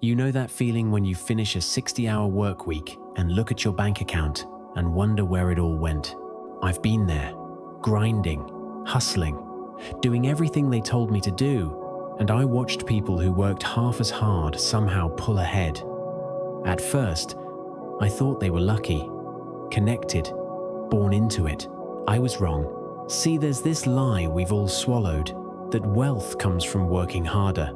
You know that feeling when you finish a 60-hour work week and look at your bank account and wonder where it all went? I've been there, grinding, hustling, doing everything they told me to do, and I watched people who worked half as hard somehow pull ahead. At first, I thought they were lucky, connected, born into it. I was wrong. See, there's this lie we've all swallowed, that wealth comes from working harder.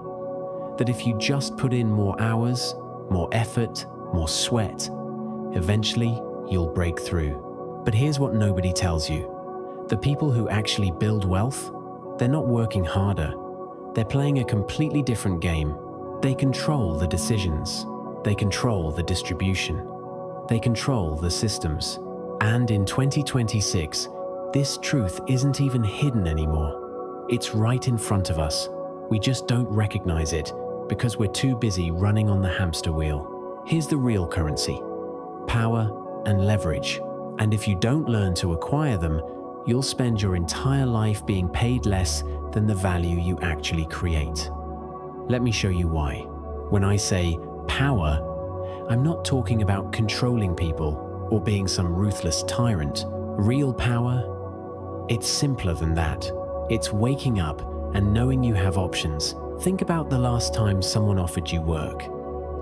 That if you just put in more hours, more effort, more sweat, eventually you'll break through. But here's what nobody tells you. The people who actually build wealth, they're not working harder. They're playing a completely different game. They control the decisions. They control the distribution. They control the systems. And in 2026, this truth isn't even hidden anymore. It's right in front of us. We just don't recognize it because we're too busy running on the hamster wheel. Here's the real currency: power and leverage. And if you don't learn to acquire them, you'll spend your entire life being paid less than the value you actually create. Let me show you why. When I say power, I'm not talking about controlling people or being some ruthless tyrant. Real power, it's simpler than that. It's waking up and knowing you have options. Think about the last time someone offered you work.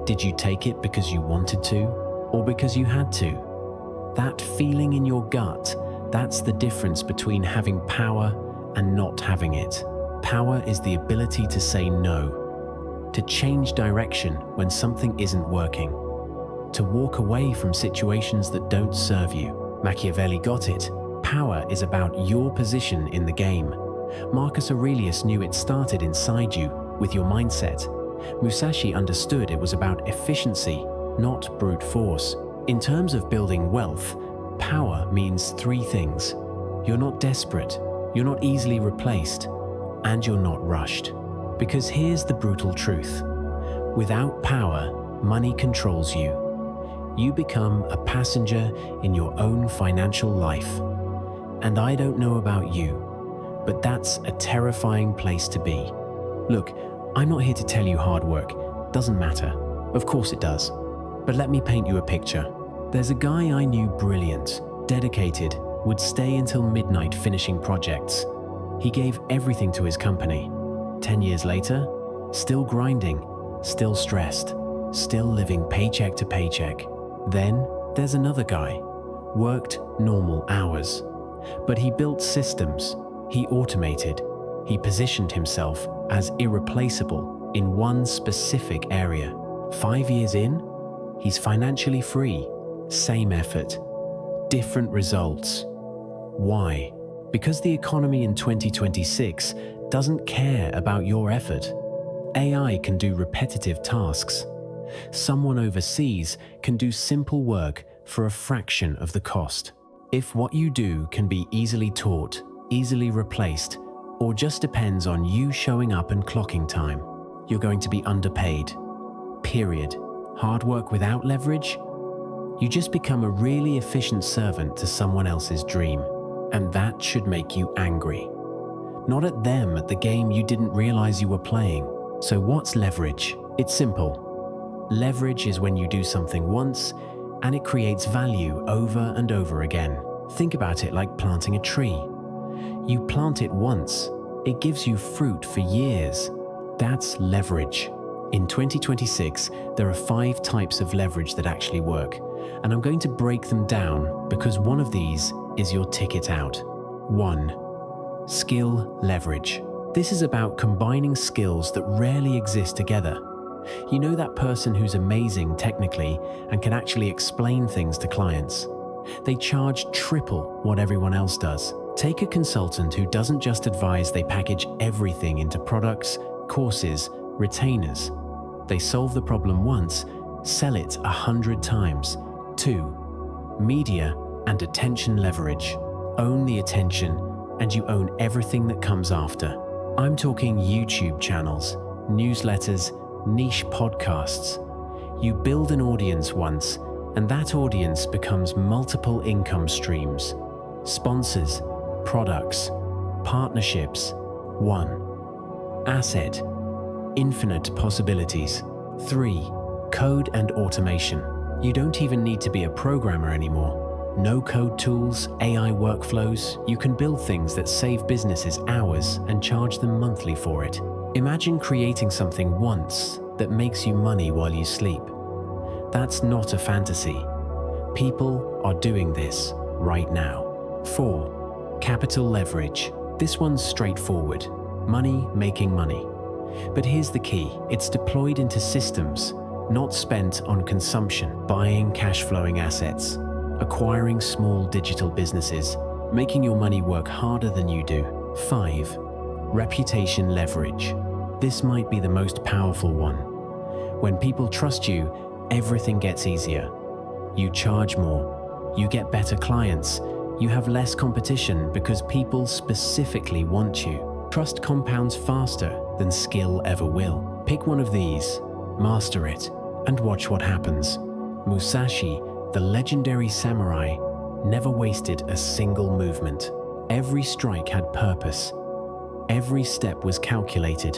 Did you take it because you wanted to, or because you had to? That feeling in your gut, that's the difference between having power and not having it. Power is the ability to say no, to change direction when something isn't working, to walk away from situations that don't serve you. Machiavelli got it. Power is about your position in the game. Marcus Aurelius knew it started inside you, with your mindset. Musashi understood it was about efficiency, not brute force. In terms of building wealth, power means three things. You're not desperate, you're not easily replaced, and you're not rushed. Because here's the brutal truth. Without power, money controls you. You become a passenger in your own financial life. And I don't know about you, but that's a terrifying place to be. Look, I'm not here to tell you hard work doesn't matter. Of course it does. But let me paint you a picture. There's a guy I knew brilliant, dedicated, would stay until midnight finishing projects. He gave everything to his company. 10 years later, still grinding, still stressed, still living paycheck to paycheck. Then there's another guy, worked normal hours, but he built systems, he automated, he positioned himself as irreplaceable in one specific area. 5 years in, he's financially free. Same effort, different results. Why? Because the economy in 2026 doesn't care about your effort. AI can do repetitive tasks. Someone overseas can do simple work for a fraction of the cost. If what you do can be easily taught, easily replaced, or just depends on you showing up and clocking time, you're going to be underpaid. Period. Hard work without leverage? You just become a really efficient servant to someone else's dream. And that should make you angry. Not at them, at the game you didn't realize you were playing. So what's leverage? It's simple. Leverage is when you do something once and it creates value over and over again. Think about it like planting a tree. You plant it once, it gives you fruit for years. That's leverage. In 2026, there are 5 types of leverage that actually work, and I'm going to break them down because one of these is your ticket out. 1. Skill leverage. This is about combining skills that rarely exist together. You know that person who's amazing technically and can actually explain things to clients. They charge triple what everyone else does. Take a consultant who doesn't just advise, they package everything into products, courses, retainers. They solve the problem once, sell it 100 times. 2. Media and attention leverage. Own the attention and you own everything that comes after. I'm talking YouTube channels, newsletters, niche podcasts. You build an audience once and that audience becomes multiple income streams. Sponsors, products, partnerships. 1. Asset. Infinite possibilities. 3. Code and automation. You don't even need to be a programmer anymore. No-code tools, AI workflows, you can build things that save businesses hours and charge them monthly for it. Imagine creating something once that makes you money while you sleep. That's not a fantasy. People are doing this right now. 4. Capital leverage. This one's straightforward. Money making money. But here's the key. It's deployed into systems, not spent on consumption, buying cash-flowing assets, acquiring small digital businesses, making your money work harder than you do. 5. Reputation leverage. This might be the most powerful one. When people trust you, everything gets easier. You charge more, you get better clients, you have less competition because people specifically want you. Trust compounds faster than skill ever will. Pick one of these, master it, and watch what happens. Musashi, the legendary samurai, never wasted a single movement. Every strike had purpose. Every step was calculated.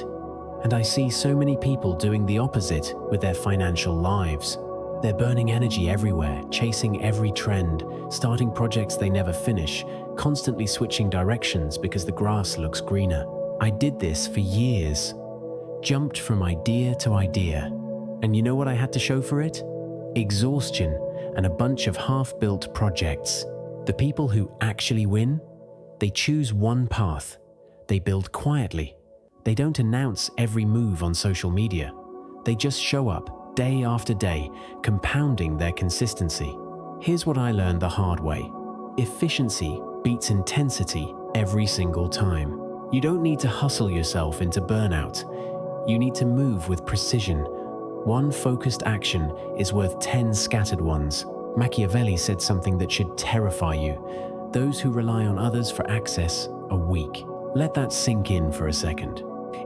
And I see so many people doing the opposite with their financial lives. They're burning energy everywhere, chasing every trend, starting projects they never finish, constantly switching directions because the grass looks greener. I did this for years. Jumped from idea to idea. And you know what I had to show for it? Exhaustion and a bunch of half-built projects. The people who actually win, they choose one path. They build quietly. They don't announce every move on social media. They just show up day after day, compounding their consistency. Here's what I learned the hard way. Efficiency beats intensity every single time. You don't need to hustle yourself into burnout. You need to move with precision. One focused action is worth 10 scattered ones. Machiavelli said something that should terrify you. Those who rely on others for access are weak. Let that sink in for a second.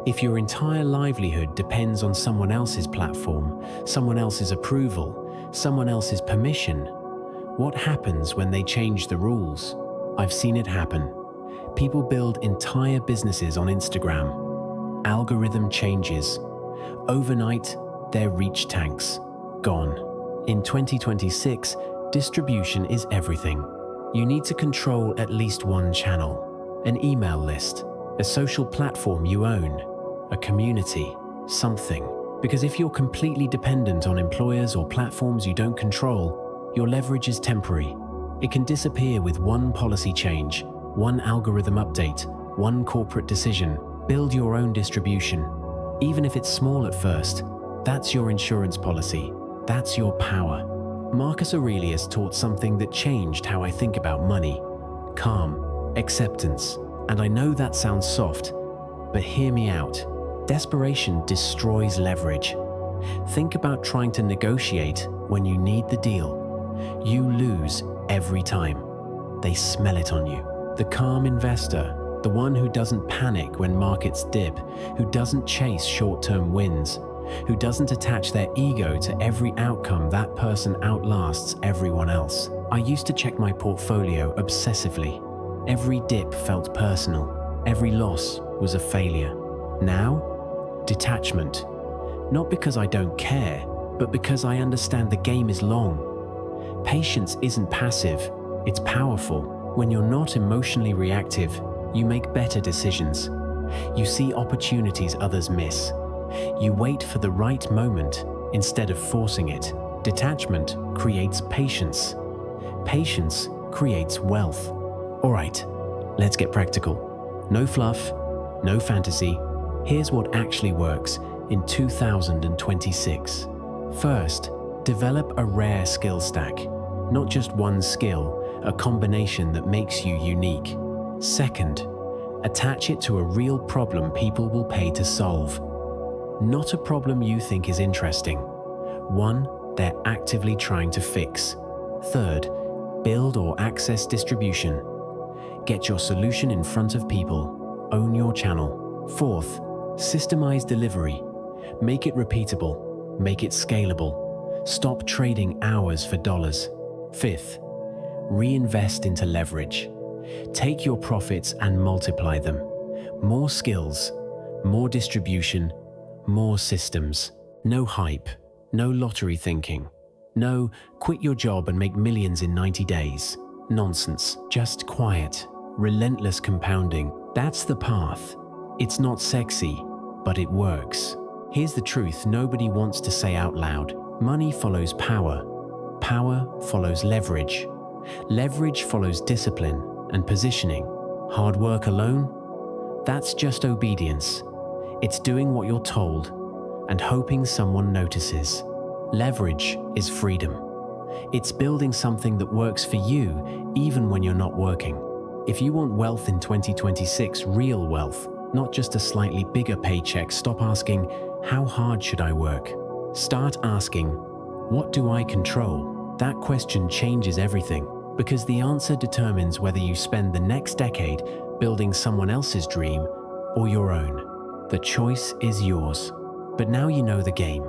If your entire livelihood depends on someone else's platform, someone else's approval, someone else's permission, what happens when they change the rules? I've seen it happen. People build entire businesses on Instagram. Algorithm changes. Overnight, their reach tanks. Gone. In 2026, distribution is everything. You need to control at least one channel, an email list, a social platform you own, a community, something. Because if you're completely dependent on employers or platforms you don't control, your leverage is temporary. It can disappear with one policy change, one algorithm update, one corporate decision. Build your own distribution. Even if it's small at first, that's your insurance policy. That's your power. Marcus Aurelius taught something that changed how I think about money. Calm, acceptance. And I know that sounds soft, but hear me out. Desperation destroys leverage. Think about trying to negotiate when you need the deal. You lose every time. They smell it on you. The calm investor, the one who doesn't panic when markets dip, who doesn't chase short-term wins, who doesn't attach their ego to every outcome, that person outlasts everyone else. I used to check my portfolio obsessively. Every dip felt personal. Every loss was a failure. Now, detachment. Not because I don't care, but because I understand the game is long. Patience isn't passive, it's powerful. When you're not emotionally reactive, you make better decisions. You see opportunities others miss. You wait for the right moment instead of forcing it. Detachment creates patience. Patience creates wealth. All right, let's get practical. No fluff, no fantasy. Here's what actually works in 2026. First, develop a rare skill stack. Not just one skill, a combination that makes you unique. Second, attach it to a real problem people will pay to solve. Not a problem you think is interesting. One they're actively trying to fix. Third, build or access distribution. Get your solution in front of people. Own your channel. Fourth, systemize delivery. Make it repeatable. Make it scalable. Stop trading hours for dollars. Fifth, reinvest into leverage. Take your profits and multiply them. More skills, more distribution, more systems. No hype, no lottery thinking, no quit your job and make millions in 90 days. Nonsense, just quiet, relentless compounding. That's the path. It's not sexy, but it works. Here's the truth nobody wants to say out loud. Money follows power. Power follows leverage. Leverage follows discipline and positioning. Hard work alone? That's just obedience. It's doing what you're told and hoping someone notices. Leverage is freedom. It's building something that works for you even when you're not working. If you want wealth in 2026, real wealth, not just a slightly bigger paycheck, stop asking, how hard should I work? Start asking, what do I control? That question changes everything, because the answer determines whether you spend the next decade building someone else's dream or your own. The choice is yours. But now you know the game.